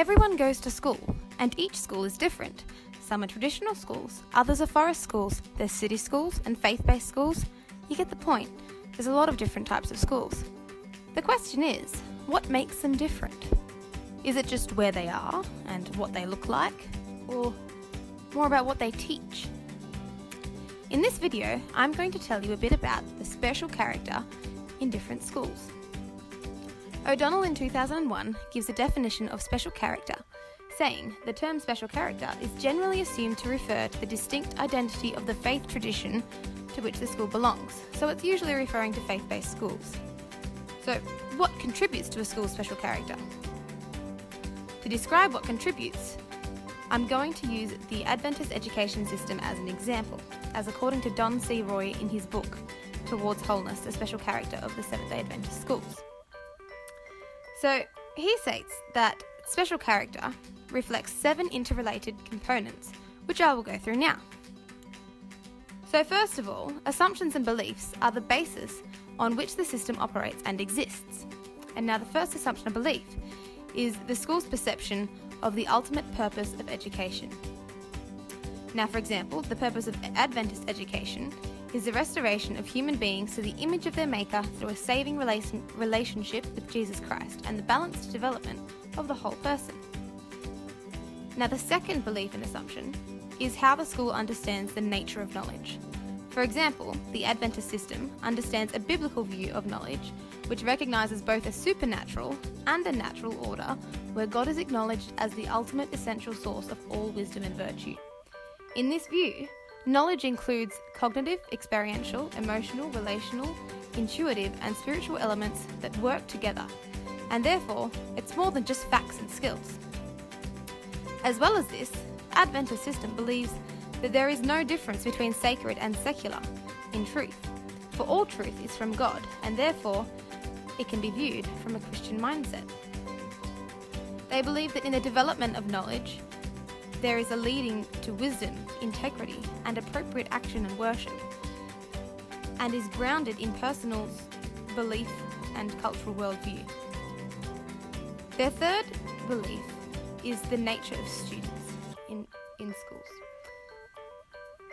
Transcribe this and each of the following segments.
Everyone goes to school, and each school is different. Some are traditional schools, others are forest schools, there's city schools and faith-based schools. You get the point. There's a lot of different types of schools. The question is, what makes them different? Is it just where they are and what they look like, or more about what they teach? In this video, I'm going to tell you a bit about the special character in different schools. O'Donnell in 2001 gives a definition of special character, saying the term special character is generally assumed to refer to the distinct identity of the faith tradition to which the school belongs, so it's usually referring to faith-based schools. So, what contributes to a school's special character? To describe what contributes, I'm going to use the Adventist education system as an example, as according to Don C. Roy in his book, Towards Wholeness, the Special Character of the Seventh-day Adventist Schools. So, he states that special character reflects 7 interrelated components, which I will go through now. So first of all, assumptions and beliefs are the basis on which the system operates and exists. And now the first assumption or belief is the school's perception of the ultimate purpose of education. Now, for example, the purpose of Adventist education is the restoration of human beings to the image of their Maker through a saving relationship with Jesus Christ and the balanced development of the whole person. Now, the second belief and assumption is how the school understands the nature of knowledge. For example, the Adventist system understands a biblical view of knowledge, which recognises both a supernatural and a natural order, where God is acknowledged as the ultimate essential source of all wisdom and virtue. In this view, knowledge includes cognitive, experiential, emotional, relational, intuitive, and spiritual elements that work together, and therefore, it's more than just facts and skills. As well as this, Adventist system believes that there is no difference between sacred and secular in truth, for all truth is from God, and therefore, it can be viewed from a Christian mindset. They believe that in the development of knowledge, there is a leading to wisdom, integrity, and appropriate action and worship, and is grounded in personal belief and cultural worldview. Their third belief is the nature of students in schools.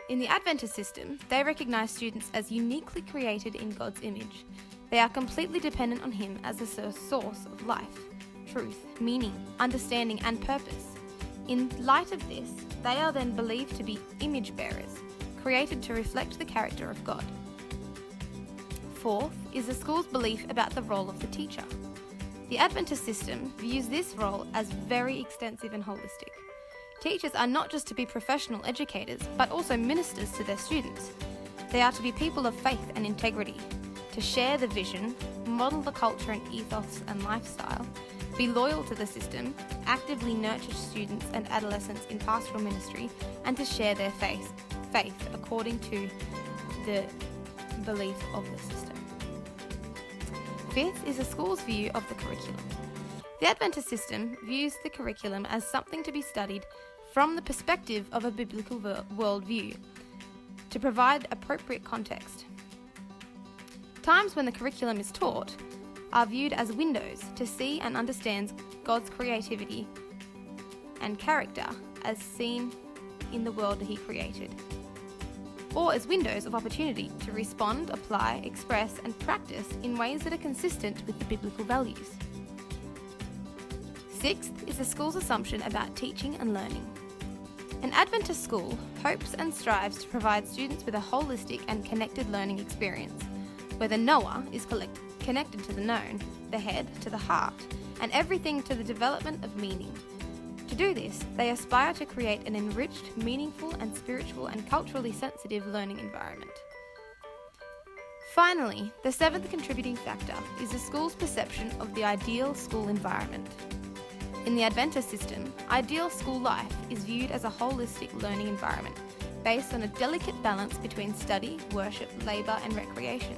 In the Adventist system, they recognise students as uniquely created in God's image. They are completely dependent on Him as the source of life, truth, meaning, understanding, and purpose. In light of this, they are then believed to be image bearers, created to reflect the character of God. Fourth is the school's belief about the role of the teacher. The Adventist system views this role as very extensive and holistic. Teachers are not just to be professional educators, but also ministers to their students. They are to be people of faith and integrity, to share the vision, model the culture and ethos and lifestyle, be loyal to the system, actively nurture students and adolescents in pastoral ministry, and to share their faith according to the belief of the system. Fifth is the school's view of the curriculum. The Adventist system views the curriculum as something to be studied from the perspective of a biblical worldview, to provide appropriate context. Times when the curriculum is taught are viewed as windows to see and understand God's creativity and character as seen in the world that He created, or as windows of opportunity to respond, apply, express, and practice in ways that are consistent with the biblical values. Sixth is the school's assumption about teaching and learning. An Adventist school hopes and strives to provide students with a holistic and connected learning experience, where the knower is connected to the known, the head to the heart, and everything to the development of meaning. To do this, they aspire to create an enriched, meaningful, and spiritual and culturally sensitive learning environment. Finally, the seventh contributing factor is the school's perception of the ideal school environment. In the Adventist system, ideal school life is viewed as a holistic learning environment based on a delicate balance between study, worship, labour, and recreation.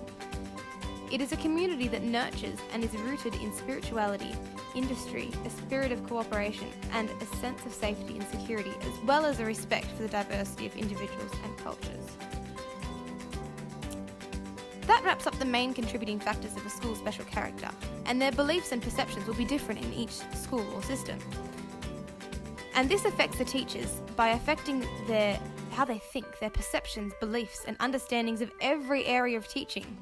It is a community that nurtures and is rooted in spirituality, industry, a spirit of cooperation, and a sense of safety and security, as well as a respect for the diversity of individuals and cultures. That wraps up the main contributing factors of a school's special character, and their beliefs and perceptions will be different in each school or system. And this affects the teachers by affecting how they think, their perceptions, beliefs, and understandings of every area of teaching,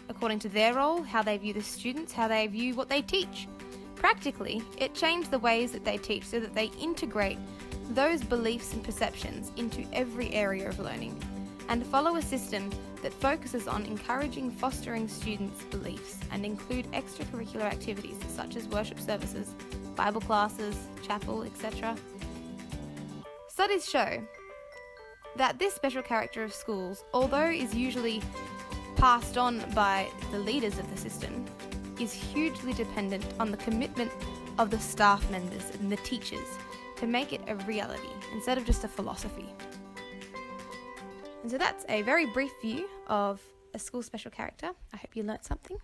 according to their role, how they view the students, how they view what they teach. Practically, it changed the ways that they teach so that they integrate those beliefs and perceptions into every area of learning and follow a system that focuses on encouraging, fostering students' beliefs and include extracurricular activities such as worship services, Bible classes, chapel, etc. Studies show that this special character of schools, although is usually passed on by the leaders of the system, is hugely dependent on the commitment of the staff members and the teachers to make it a reality instead of just a philosophy. And so that's a very brief view of a school special character. I hope you learnt something.